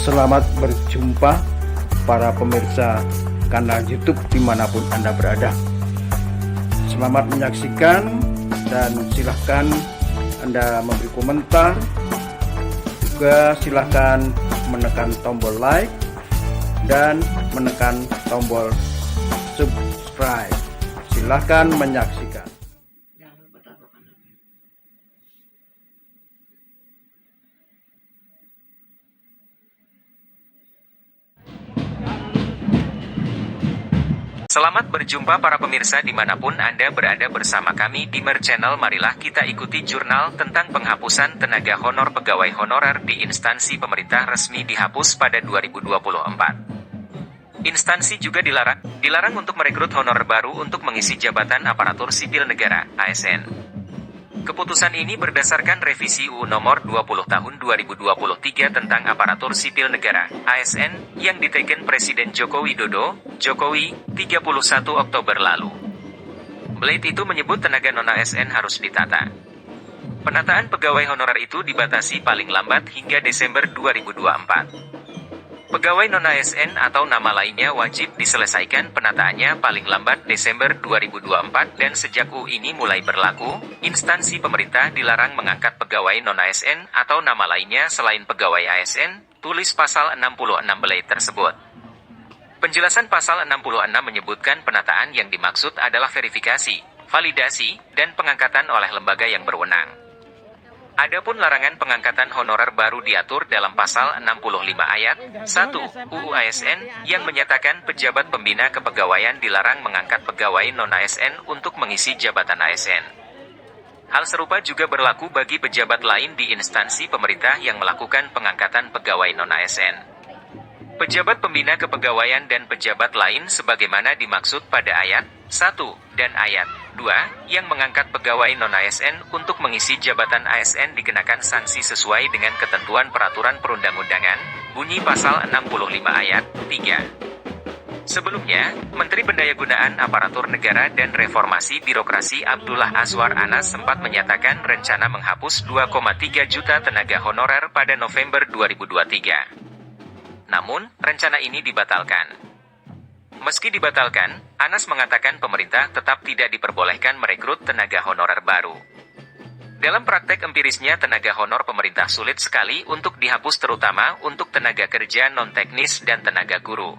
Selamat berjumpa para pemirsa kanal YouTube dimanapun Anda berada. Selamat menyaksikan dan silahkan Anda memberi komentar. Juga silahkan menekan tombol like dan menekan tombol subscribe. Silahkan menyaksikan. Selamat berjumpa para pemirsa dimanapun Anda berada bersama kami di Mer Channel. Marilah kita ikuti jurnal tentang penghapusan tenaga honor pegawai honorer di instansi pemerintah resmi dihapus pada 2024. Instansi juga dilarang untuk merekrut honorer baru untuk mengisi jabatan aparatur sipil negara, ASN. Keputusan ini berdasarkan revisi UU Nomor 20 Tahun 2023 tentang Aparatur Sipil Negara, ASN, yang diteken Presiden Joko Widodo, Jokowi, 31 Oktober lalu. Blade itu menyebut tenaga non-ASN harus ditata. Penataan pegawai honorer itu dibatasi paling lambat hingga Desember 2024. Pegawai non-ASN atau nama lainnya wajib diselesaikan penataannya paling lambat Desember 2024 dan sejak UU ini mulai berlaku, instansi pemerintah dilarang mengangkat pegawai non-ASN atau nama lainnya selain pegawai ASN, tulis pasal 66 Blade tersebut. Penjelasan pasal 66 menyebutkan penataan yang dimaksud adalah verifikasi, validasi, dan pengangkatan oleh lembaga yang berwenang. Adapun larangan pengangkatan honorer baru diatur dalam pasal 65 ayat 1 UU ASN yang menyatakan pejabat pembina kepegawaian dilarang mengangkat pegawai non-ASN untuk mengisi jabatan ASN. Hal serupa juga berlaku bagi pejabat lain di instansi pemerintah yang melakukan pengangkatan pegawai non-ASN. Pejabat pembina kepegawaian dan pejabat lain sebagaimana dimaksud pada ayat 1 dan ayat 2, yang mengangkat pegawai non-ASN untuk mengisi jabatan ASN dikenakan sanksi sesuai dengan ketentuan peraturan perundang-undangan, bunyi pasal 65 ayat 3. Sebelumnya, Menteri Pendayagunaan Aparatur Negara dan Reformasi Birokrasi Abdullah Azwar Anas sempat menyatakan rencana menghapus 2,3 juta tenaga honorer pada November 2023. Namun, rencana ini dibatalkan. Meski dibatalkan, Anas mengatakan pemerintah tetap tidak diperbolehkan merekrut tenaga honorer baru. Dalam praktek empirisnya tenaga honor pemerintah sulit sekali untuk dihapus terutama untuk tenaga kerja non-teknis dan tenaga guru.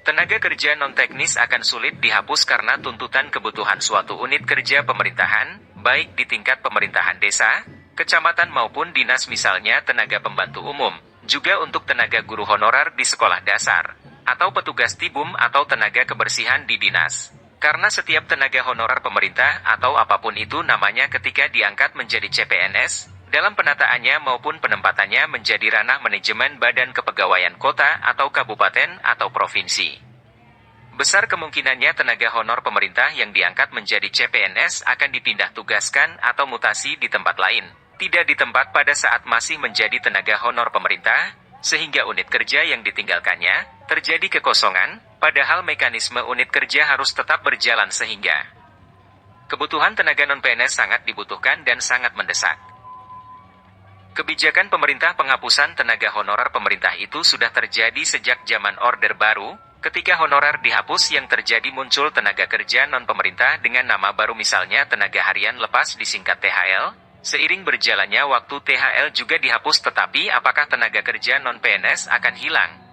Tenaga kerja non-teknis akan sulit dihapus karena tuntutan kebutuhan suatu unit kerja pemerintahan, baik di tingkat pemerintahan desa, kecamatan maupun dinas misalnya tenaga pembantu umum, juga untuk tenaga guru honorer di sekolah dasar, atau petugas tibum atau tenaga kebersihan di dinas. Karena setiap tenaga honorer pemerintah atau apapun itu namanya ketika diangkat menjadi CPNS, dalam penataannya maupun penempatannya menjadi ranah manajemen badan kepegawaian kota atau kabupaten atau provinsi. Besar kemungkinannya tenaga honor pemerintah yang diangkat menjadi CPNS akan dipindah tugaskan atau mutasi di tempat lain, tidak di tempat pada saat masih menjadi tenaga honor pemerintah, sehingga unit kerja yang ditinggalkannya terjadi kekosongan, padahal mekanisme unit kerja harus tetap berjalan sehingga kebutuhan tenaga non-PNS sangat dibutuhkan dan sangat mendesak. Kebijakan pemerintah penghapusan tenaga honorer pemerintah itu sudah terjadi sejak zaman Orde Baru, ketika honorer dihapus yang terjadi muncul tenaga kerja non-pemerintah dengan nama baru misalnya tenaga harian lepas disingkat THL. Seiring berjalannya waktu THL juga dihapus tetapi apakah tenaga kerja non-PNS akan hilang?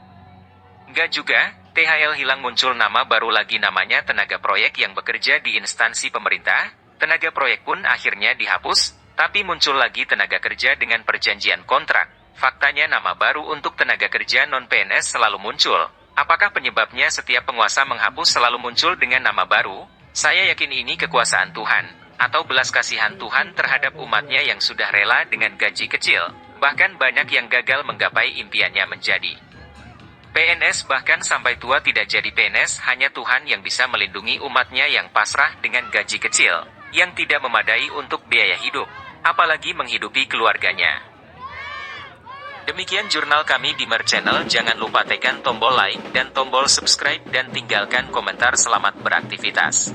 Enggak juga, THL hilang muncul nama baru lagi namanya tenaga proyek yang bekerja di instansi pemerintah, tenaga proyek pun akhirnya dihapus, tapi muncul lagi tenaga kerja dengan perjanjian kontrak. Faktanya nama baru untuk tenaga kerja non-PNS selalu muncul. Apakah penyebabnya setiap penguasa menghapus selalu muncul dengan nama baru? Saya yakin ini kekuasaan Tuhan, atau belas kasihan Tuhan terhadap umatnya yang sudah rela dengan gaji kecil, bahkan banyak yang gagal menggapai impiannya menjadi PNS bahkan sampai tua tidak jadi PNS, hanya Tuhan yang bisa melindungi umatnya yang pasrah dengan gaji kecil, yang tidak memadai untuk biaya hidup, apalagi menghidupi keluarganya. Demikian jurnal kami di Mer Channel, jangan lupa tekan tombol like dan tombol subscribe dan tinggalkan komentar. Selamat beraktivitas.